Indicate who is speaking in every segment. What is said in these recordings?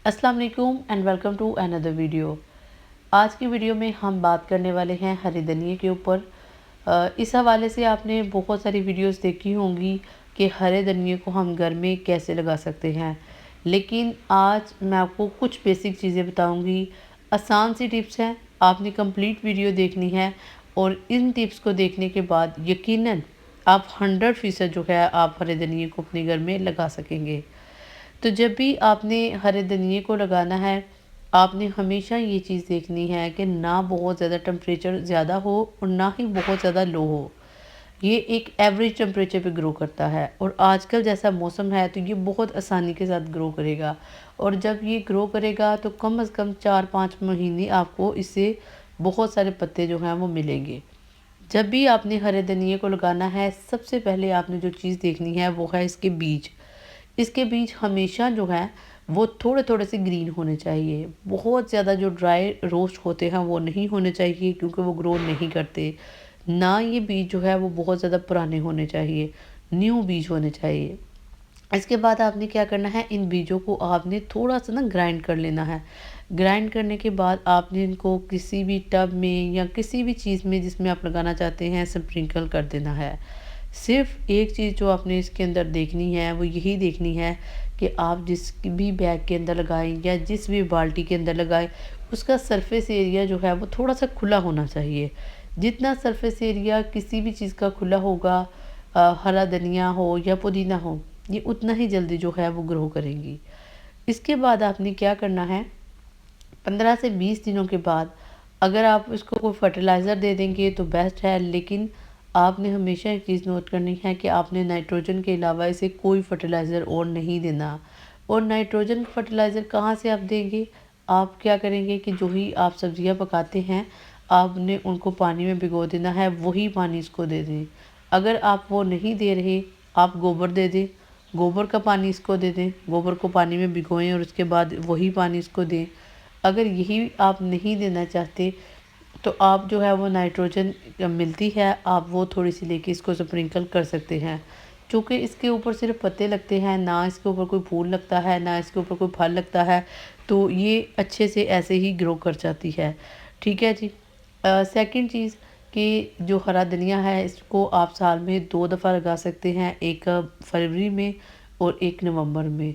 Speaker 1: अस्सलाम वालेकुम and welcome to another video. आज की वीडियो में हम बात करने वाले हैं हरे धनिए के ऊपर। इस हवाले से आपने बहुत सारी वीडियोस देखी होंगी कि हरे धनिए को हम घर में कैसे लगा सकते हैं, लेकिन आज मैं आपको कुछ बेसिक चीज़ें बताऊंगी। आसान सी टिप्स हैं, आपने कंप्लीट वीडियो देखनी है और इन टिप्स को देखने के बाद यकीनन आप 100% जो है आप हरे धनिए को अपने घर में लगा सकेंगे। तो जब भी आपने हरे धनिए को लगाना है, आपने हमेशा ये चीज़ देखनी है कि ना बहुत ज़्यादा टेम्परेचर ज़्यादा हो और ना ही बहुत ज़्यादा लो हो। ये एक एवरेज टेम्परेचर पे ग्रो करता है और आजकल जैसा मौसम है तो ये बहुत आसानी के साथ ग्रो करेगा। और जब ये ग्रो करेगा तो कम से कम 4-5 महीने आपको इससे बहुत सारे पत्ते जो हैं वो मिलेंगे। जब भी आपने हरे धनिए को लगाना है, सबसे पहले आपने जो चीज़ देखनी है वो है इसके बीज। इसके बीज हमेशा जो है वो थोड़े थोड़े से ग्रीन होने चाहिए। बहुत ज़्यादा जो ड्राई रोस्ट होते हैं वो नहीं होने चाहिए, क्योंकि वो ग्रो नहीं करते। ना ये बीज जो है वो बहुत ज़्यादा पुराने होने चाहिए, न्यू बीज होने चाहिए। इसके बाद आपने क्या करना है, इन बीजों को आपने थोड़ा सा ना ग्राइंड कर लेना है। ग्राइंड करने के बाद आपने इनको किसी भी टब में या किसी भी चीज़ में जिसमें आप लगाना चाहते हैं स्प्रिंकल कर देना है। सिर्फ एक चीज़ जो आपने इसके अंदर देखनी है वो यही देखनी है कि आप जिस भी बैग के अंदर लगाएं या जिस भी बाल्टी के अंदर लगाएं, उसका सरफेस एरिया जो है वो थोड़ा सा खुला होना चाहिए। जितना सरफेस एरिया किसी भी चीज़ का खुला होगा, हरा धनिया हो या पुदीना हो, ये उतना ही जल्दी जो है वो ग्रो करेंगी। इसके बाद आपने क्या करना है, 15 से 20 दिनों के बाद अगर आप इसको कोई फर्टिलाइज़र दे देंगे तो बेस्ट है, लेकिन आपने हमेशा एक चीज़ नोट करनी है कि आपने नाइट्रोजन के अलावा इसे कोई फर्टिलाइज़र और नहीं देना। और नाइट्रोजन फर्टिलाइज़र कहाँ से आप देंगे, आप क्या करेंगे कि जो ही आप सब्जियां पकाते हैं आपने उनको पानी में भिगो देना है, वही पानी इसको दे दें। अगर आप वो नहीं दे रहे, आप गोबर दे दें, गोबर का पानी इसको दे दें, गोबर को पानी में भिगोएं और उसके बाद वही पानी इसको दें। अगर यही आप नहीं देना चाहते तो आप जो है वो नाइट्रोजन मिलती है, आप वो थोड़ी सी लेके इसको स्प्रिंकल कर सकते हैं। चूँकि इसके ऊपर सिर्फ पत्ते लगते हैं, ना इसके ऊपर कोई फूल लगता है, ना इसके ऊपर कोई फल लगता है, तो ये अच्छे से ऐसे ही ग्रो कर जाती है। ठीक है जी। सेकंड चीज़ कि जो हरा धनिया है इसको आप साल में 2 दफ़ा लगा सकते हैं, एक फरवरी में और एक नवंबर में।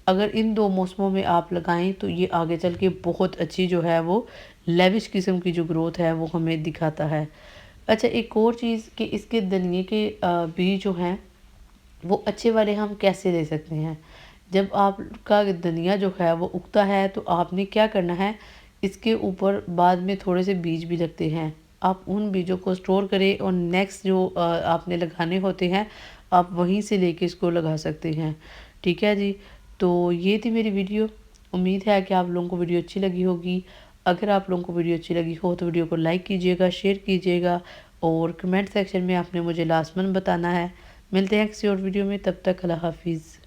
Speaker 1: अगर इन 2 मौसमों में आप लगाएं तो ये आगे चल के बहुत अच्छी जो है वो लेविश किस्म की जो ग्रोथ है वो हमें दिखाता है। अच्छा, एक और चीज़ कि इसके धनिए के बीज जो हैं वो अच्छे वाले हम कैसे ले सकते हैं। जब आपका धनिया जो है वो उगता है तो आपने क्या करना है, इसके ऊपर बाद में थोड़े से बीज भी लगते हैं, आप उन बीजों को स्टोर करें और नेक्स्ट जो आपने लगाने होते हैं आप वहीं से लेके इसको लगा सकते हैं। ठीक है जी। तो ये थी मेरी वीडियो। उम्मीद है कि आप लोगों को वीडियो अच्छी लगी होगी। अगर आप लोगों को वीडियो अच्छी लगी हो तो वीडियो को लाइक कीजिएगा, शेयर कीजिएगा और कमेंट सेक्शन में आपने मुझे लास्ट में बताना है। मिलते हैं किसी और वीडियो में, तब तक अल्लाह हाफिज़।